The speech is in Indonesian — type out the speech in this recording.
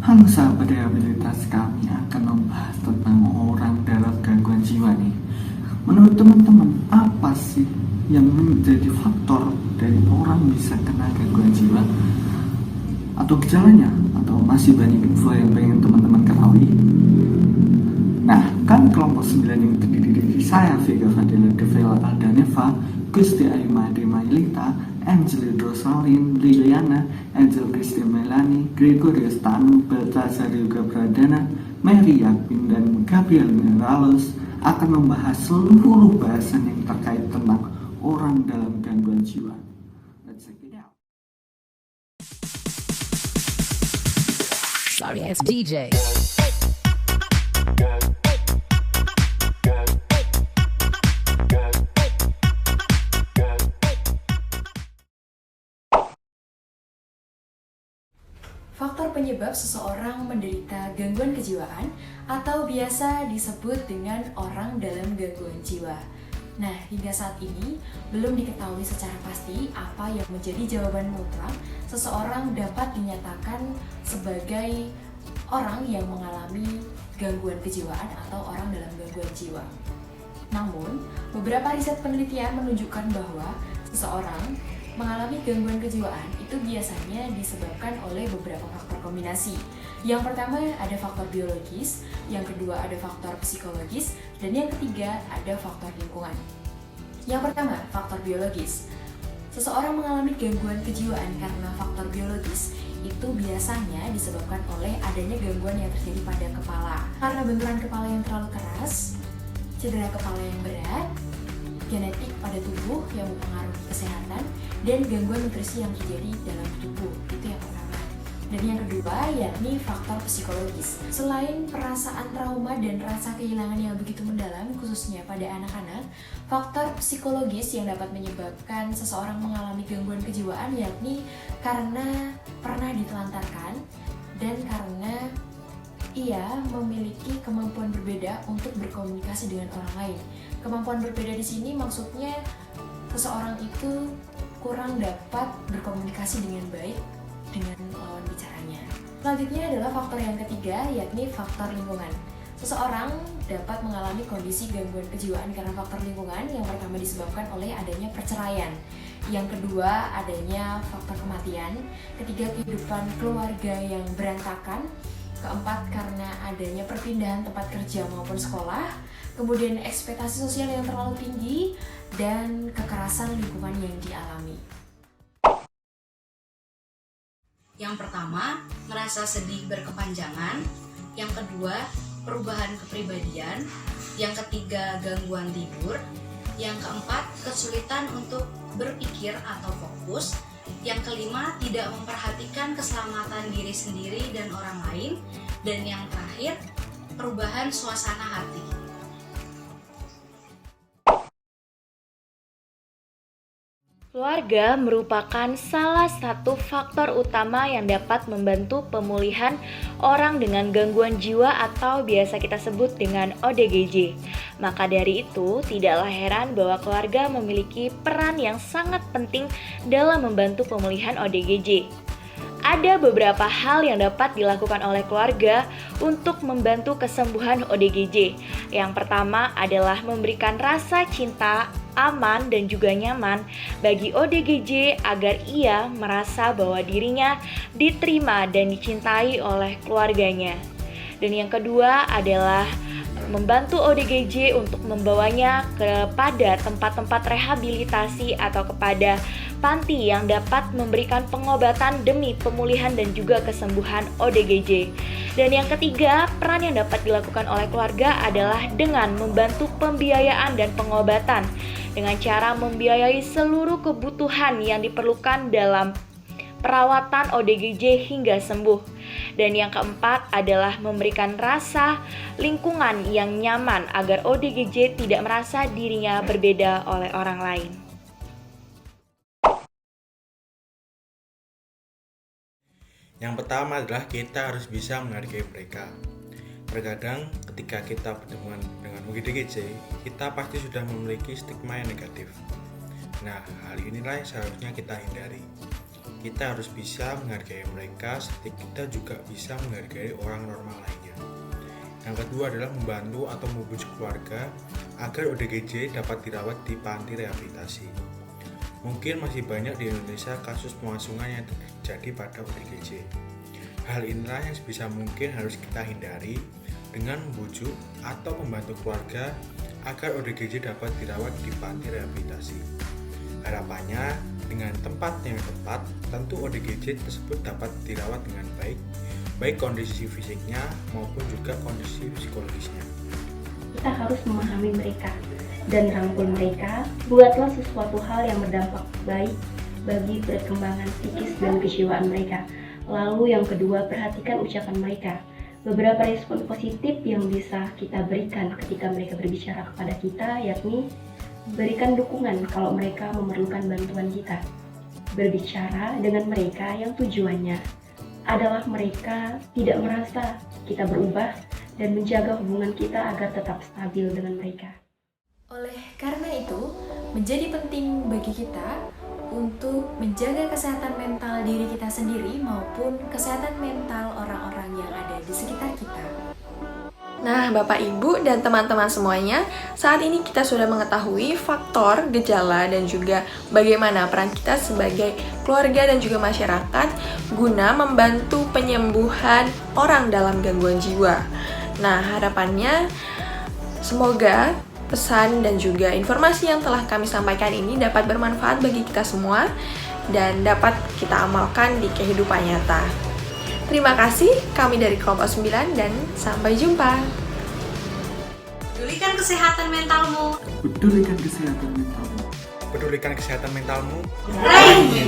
Halo sahabat rehabilitas, kami akan membahas tentang orang dalam gangguan jiwa nih. Menurut teman-teman, apa sih yang menjadi faktor dari orang bisa kena gangguan jiwa? Atau gejalanya? Atau masih banyak info yang pengen teman-teman ketahui? Nah, kan kelompok 9 yang terdiri dari saya, Vega Fadila Devela Aldaneva, Gusti Ayu Made Mailita, Angeli Rosalin, Liliana, Angel Christy Melani, Gregorius Tanu, Baltasar Yoga Pradana, Mary Yapin, dan Gabriel Mineralos akan membahas seluruh bahasan yang terkait tentang orang dalam gangguan jiwa. Let's check it out. Sorry, it's DJ. Faktor penyebab seseorang menderita gangguan kejiwaan atau biasa disebut dengan orang dalam gangguan jiwa. Nah, hingga saat ini belum diketahui secara pasti apa yang menjadi jawaban mutlak seseorang dapat dinyatakan sebagai orang yang mengalami gangguan kejiwaan atau orang dalam gangguan jiwa. Namun, beberapa riset penelitian menunjukkan bahwa seseorang mengalami gangguan kejiwaan itu biasanya disebabkan oleh beberapa faktor kombinasi. Yang pertama ada faktor biologis, yang kedua ada faktor psikologis, dan yang ketiga ada faktor lingkungan. Yang pertama, faktor biologis. Seseorang mengalami gangguan kejiwaan karena faktor biologis itu biasanya disebabkan oleh adanya gangguan yang terjadi pada kepala. Karena benturan kepala yang terlalu keras, cedera kepala yang berat, genetik pada tubuh yang mempengaruhi kesehatan, dan gangguan nutrisi yang terjadi dalam tubuh. Itu yang pertama. Dan yang kedua yakni faktor psikologis. Selain perasaan trauma dan rasa kehilangan yang begitu mendalam khususnya pada anak-anak, faktor psikologis yang dapat menyebabkan seseorang mengalami gangguan kejiwaan yakni karena pernah ditelantarkan dan karena ia memiliki kemampuan berbeda untuk berkomunikasi dengan orang lain. Kemampuan berbeda di sini maksudnya seseorang itu kurang dapat berkomunikasi dengan baik dengan lawan bicaranya. Selanjutnya adalah faktor yang ketiga, yakni faktor lingkungan. Seseorang dapat mengalami kondisi gangguan kejiwaan karena faktor lingkungan. Yang pertama disebabkan oleh adanya perceraian, yang kedua adanya faktor kematian, ketiga kehidupan keluarga yang berantakan, keempat karena adanya perpindahan tempat kerja maupun sekolah, kemudian ekspektasi sosial yang terlalu tinggi, dan kekerasan lingkungan yang dialami. Yang pertama, merasa sedih berkepanjangan. Yang kedua, perubahan kepribadian. Yang ketiga, gangguan tidur. Yang keempat, kesulitan untuk berpikir atau fokus. Yang kelima, tidak memperhatikan keselamatan diri sendiri dan orang lain. Dan yang terakhir, perubahan suasana hati. Keluarga merupakan salah satu faktor utama yang dapat membantu pemulihan orang dengan gangguan jiwa atau biasa kita sebut dengan ODGJ. Maka dari itu, tidaklah heran bahwa keluarga memiliki peran yang sangat penting dalam membantu pemulihan ODGJ. Ada beberapa hal yang dapat dilakukan oleh keluarga untuk membantu kesembuhan ODGJ. Yang pertama adalah memberikan rasa cinta, aman, dan juga nyaman bagi ODGJ agar ia merasa bahwa dirinya diterima dan dicintai oleh keluarganya. Dan yang kedua adalah membantu ODGJ untuk membawanya kepada tempat-tempat rehabilitasi atau kepada panti yang dapat memberikan pengobatan demi pemulihan dan juga kesembuhan ODGJ. Dan yang ketiga, peran yang dapat dilakukan oleh keluarga adalah dengan membantu pembiayaan dan pengobatan dengan cara membiayai seluruh kebutuhan yang diperlukan dalam perawatan ODGJ hingga sembuh. Dan yang keempat adalah memberikan rasa lingkungan yang nyaman agar ODGJ tidak merasa dirinya berbeda oleh orang lain. Yang pertama adalah kita harus bisa menghargai mereka. Terkadang ketika kita bertemu dengan ODGJ, kita pasti sudah memiliki stigma yang negatif. Nah, hal inilah yang seharusnya kita hindari. kita harus bisa menghargai mereka seperti kita juga bisa menghargai orang normal lainnya. Yang kedua adalah membantu atau membujuk keluarga agar ODGJ dapat dirawat di panti rehabilitasi. Mungkin masih banyak di Indonesia kasus pengasuhan yang terjadi pada ODGJ. Hal inilah yang sebisa mungkin harus kita hindari dengan membujuk atau membantu keluarga agar ODGJ dapat dirawat di panti rehabilitasi. Harapannya, dengan tempat yang tepat, tentu ODGJ tersebut dapat dirawat dengan baik kondisi fisiknya maupun juga kondisi psikologisnya. Kita harus memahami mereka dan rangkul mereka. Buatlah sesuatu hal yang berdampak baik bagi perkembangan psikis dan kejiwaan mereka. Lalu yang kedua, perhatikan ucapan mereka. Beberapa respon positif yang bisa kita berikan ketika mereka berbicara kepada kita, yakni berikan dukungan kalau mereka memerlukan bantuan kita. Berbicara dengan mereka yang tujuannya adalah mereka tidak merasa kita berubah dan menjaga hubungan kita agar tetap stabil dengan mereka. Oleh karena itu, menjadi penting bagi kita untuk menjaga kesehatan mental diri kita sendiri maupun kesehatan mental orang-orang yang ada di sekitar kita. Nah, Bapak, Ibu, dan teman-teman semuanya, saat ini kita sudah mengetahui faktor, gejala, dan juga bagaimana peran kita sebagai keluarga dan juga masyarakat guna membantu penyembuhan orang dalam gangguan jiwa. Nah, harapannya semoga pesan dan juga informasi yang telah kami sampaikan ini dapat bermanfaat bagi kita semua dan dapat kita amalkan di kehidupan nyata. Terima kasih, kami dari kelompok 9 dan sampai jumpa. Pedulikan kesehatan mentalmu. Pedulikan kesehatan mentalmu. Pedulikan kesehatan mentalmu. Raih